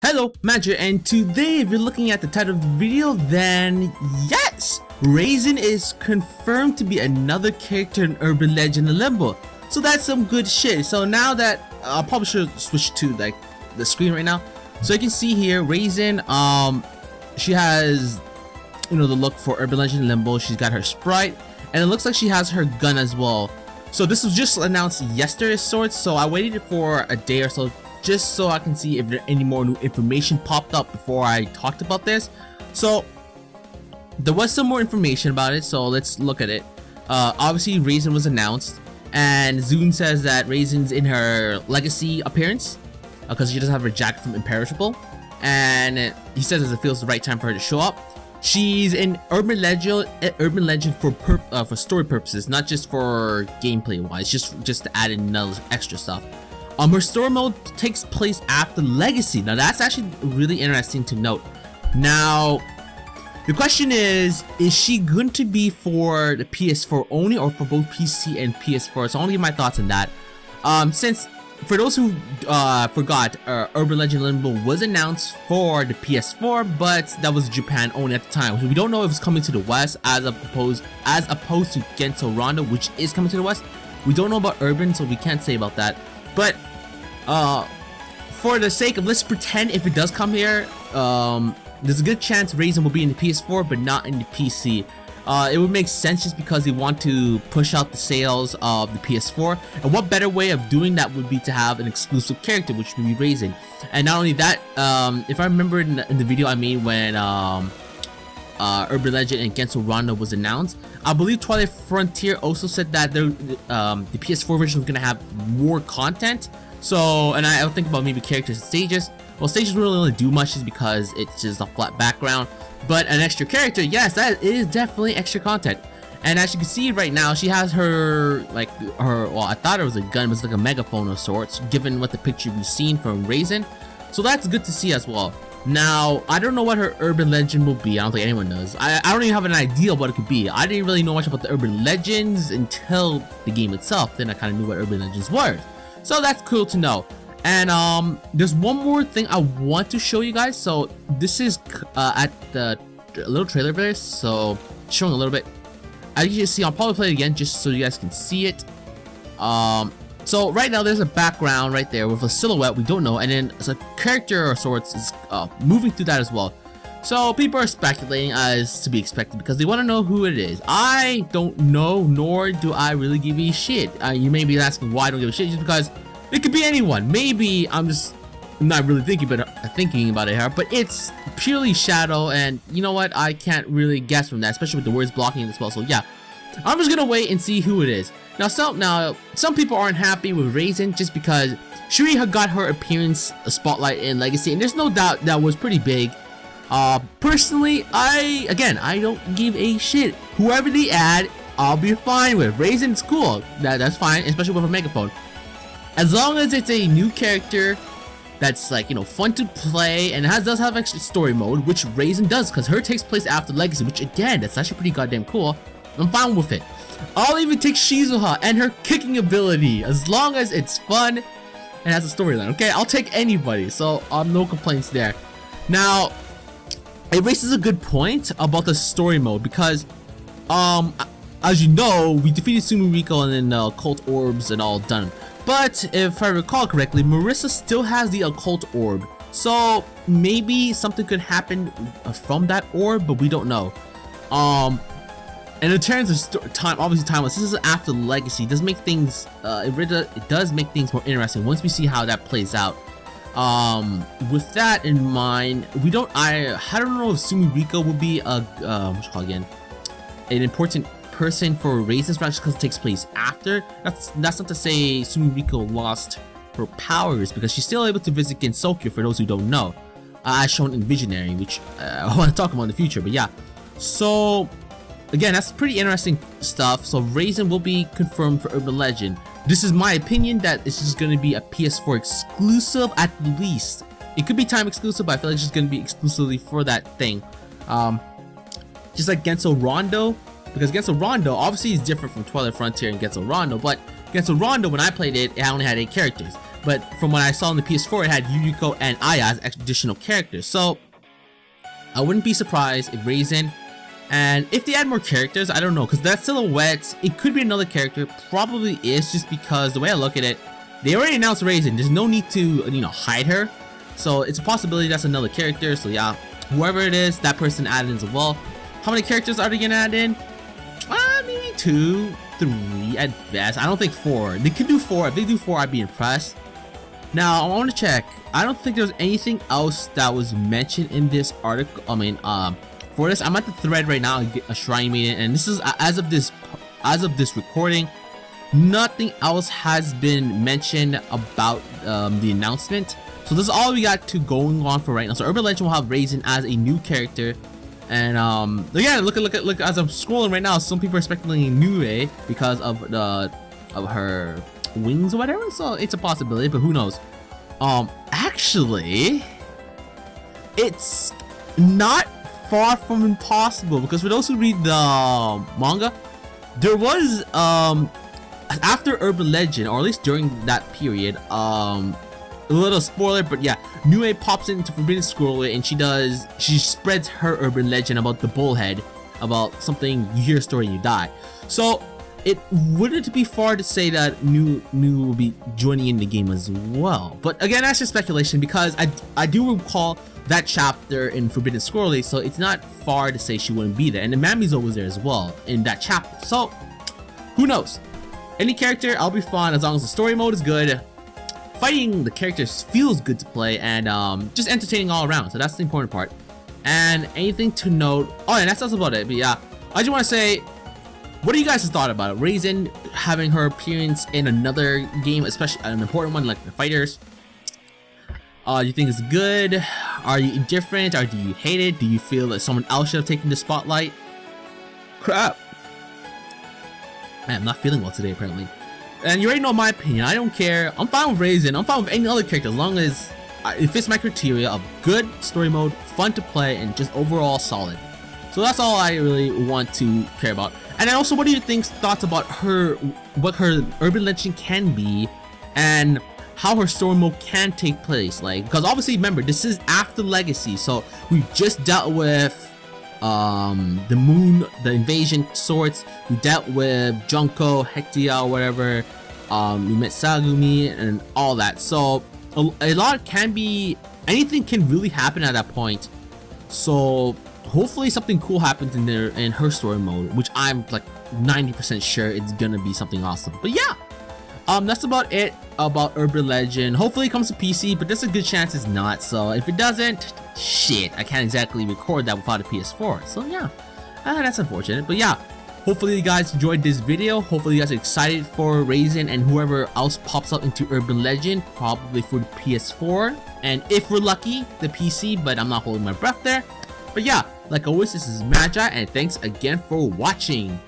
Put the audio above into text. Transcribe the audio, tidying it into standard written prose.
Hello, Magi, and today if you're looking at the title of the video, then yes! Reisen is confirmed to be another character in Urban Legend In Limbo. So that's some good shit. So now that, I'll probably should switch to like the screen right now. So you can see here, Reisen, she has, you know, the look for Urban Legend In Limbo. She's got her sprite, and it looks like she has her gun as well. So this was just announced yesterday of sorts, so I waited for a day or so just so I can see if there any more new information popped up before I talked about this. So there was some more information about it, so let's look at it. Obviously Reisen was announced, and Zune says that Reisen's in her legacy appearance because she doesn't have her jacket from Imperishable, and he says it feels the right time for her to show up. She's in Urban Legend for story purposes, not just for gameplay wise, just to add in another extra stuff. Her story mode takes place after Legacy. Now that's actually really interesting to note. Now, the question is she going to be for the PS4 only or for both PC and PS4? So I want to give my thoughts on that. Since for those who forgot, Urban Legend Limbo was announced for the PS4, but that was Japan only at the time. So we don't know if it's coming to the West as opposed to Gensou Rondo, which is coming to the West. We don't know about Urban, so we can't say about that. But for the sake of, let's pretend if it does come here, there's a good chance Reisen will be in the PS4 but not in the PC. It would make sense just because they want to push out the sales of the PS4, and what better way of doing that would be to have an exclusive character, which would be Reisen. And not only that, if I remember in the video I made when Urban Legend and Gensou Rondo was announced, I believe Twilight Frontier also said that the PS4 version was going to have more content. So, and I think about maybe characters and stages. Well, stages really only do much just because it's just a flat background. But an extra character, yes, that is definitely extra content. And as you can see right now, she has her, well, I thought it was a gun, but it's like a megaphone of sorts, given what the picture we've seen from Reisen. So that's good to see as well. Now, I don't know what her Urban Legend will be. I don't think anyone knows. I don't even have an idea of what it could be. I didn't really know much about the Urban Legends until the game itself. Then I kind of knew what Urban Legends were. So that's cool to know. And there's one more thing I want to show you guys. So this is at the little trailer for this. So showing a little bit. As you can see, I'll probably play it again just so you guys can see it. So right now there's a background right there with a silhouette we don't know, and then a character of sorts is moving through that as well. So people are speculating, as to be expected, because they want to know who it is. I don't know, nor do I really give a shit. You may be asking why I don't give a shit, just because it could be anyone. Maybe I'm not really thinking about it here, but it's purely Shadow, and you know what? I can't really guess from that, especially with the words blocking as well. So yeah, I'm just gonna wait and see who it is. Now some people aren't happy with Reisen just because Shuri had got her appearance spotlight in Legacy, and there's no doubt that was pretty big. Personally, I don't give a shit. Whoever they add, I'll be fine with. Reisen's cool. That's fine, especially with a megaphone. As long as it's a new character that's, like, you know, fun to play and does have extra story mode, which Reisen does, because her takes place after Legacy, which again, that's actually pretty goddamn cool. I'm fine with it. I'll even take Shizuha and her kicking ability, as long as it's fun and has a storyline. Okay, I'll take anybody, so no complaints there. Now, it raises a good point about the story mode, because as you know, we defeated Sumiriko and then occult orbs and all done. But if I recall correctly, Marissa still has the occult orb, so maybe something could happen from that orb, but we don't know. And in terms of time, obviously timeless, this is after Legacy. It does make things it does make things more interesting once we see how that plays out. With that in mind, I don't know if Sumiriko will be an important person for Reisen's branch because it takes place after. That's not to say Sumiriko lost her powers, because she's still able to visit Gensokyo, for those who don't know, as shown in Visionary, which I want to talk about in the future. But yeah, so again, that's pretty interesting stuff. So Reisen will be confirmed for Urban Legend. This is my opinion that it's just going to be a PS4 exclusive at least. It could be time exclusive, but I feel like it's just going to be exclusively for that thing. Just like Gensou Rondo, because Gensou Rondo obviously is different from Twilight Frontier and Gensou Rondo, but Gensou Rondo, when I played it, it only had 8 characters. but from what I saw on the PS4, it had Yuriko and Aya as additional characters. So I wouldn't be surprised if Reisen, and if they add more characters, I don't know, because that silhouette, it could be another character, probably is, just because the way I look at it, they already announced Reisen. There's no need to, you know, hide her. So it's a possibility that's another character. So yeah, whoever it is, that person added in as well. How many characters are they gonna add in? Maybe 2, 3 at best. I don't think 4. They could do 4. If they do 4, I'd be impressed. Now I want to check. I don't think there's anything else that was mentioned in this article. For this, I'm at the thread right now, a shrine meeting, and this is as of this recording. Nothing else has been mentioned about the announcement. So this is all we got to going on for right now. So Urban Legend will have Reisen as a new character, and yeah, look as I'm scrolling right now. Some people are speculating Nue because of her wings or whatever. So it's a possibility, but who knows? Actually, it's not far from impossible, because for those who read the manga, there was after Urban Legend, or at least during that period, a little spoiler, but yeah, Nue pops into Forbidden Scroll and she spreads her urban legend about the bullhead, about something you hear a story and you die. So it wouldn't be far to say that Nue will be joining in the game as well. But again, that's just speculation, because I do recall that chapter in Forbidden Scroll, so it's not far to say she wouldn't be there. And the Mamizo was there as well in that chapter. So who knows? Any character, I'll be fine as long as the story mode is good. Fighting the characters feels good to play, and just entertaining all around. So that's the important part. And anything to note? Oh, and that's about it. But yeah, I just want to say, what do you guys thought about it? Reisen having her appearance in another game, especially an important one like the Fighters. You think it's good? Are you indifferent? Or do you hate it? Do you feel that someone else should have taken the spotlight? Crap. Man, I'm not feeling well today, apparently. And you already know my opinion. I don't care. I'm fine with Reisen. I'm fine with any other character as long as it fits my criteria of good story mode, fun to play, and just overall solid. So that's all I really want to care about. And then also, what do you think? Thoughts about what her urban legend can be, and how her story mode can take place? Like, because obviously, remember, this is after Legacy, so we've just dealt with the moon, the invasion sorts. We dealt with Junko, Hectia, or whatever. We met Sagumi and all that. So a lot can be, anything can really happen at that point. So hopefully something cool happens in her story mode, which I'm like 90% sure it's gonna be something awesome. But yeah, that's about it about Urban Legend. Hopefully it comes to PC, but there's a good chance it's not. So if it doesn't, shit, I can't exactly record that without a PS4. So yeah, that's unfortunate. But yeah, hopefully you guys enjoyed this video. Hopefully you guys are excited for Reisen and whoever else pops up into Urban Legend, probably for the PS4, and if we're lucky, the PC, but I'm not holding my breath there. But yeah, like always, this is Magi, and thanks again for watching.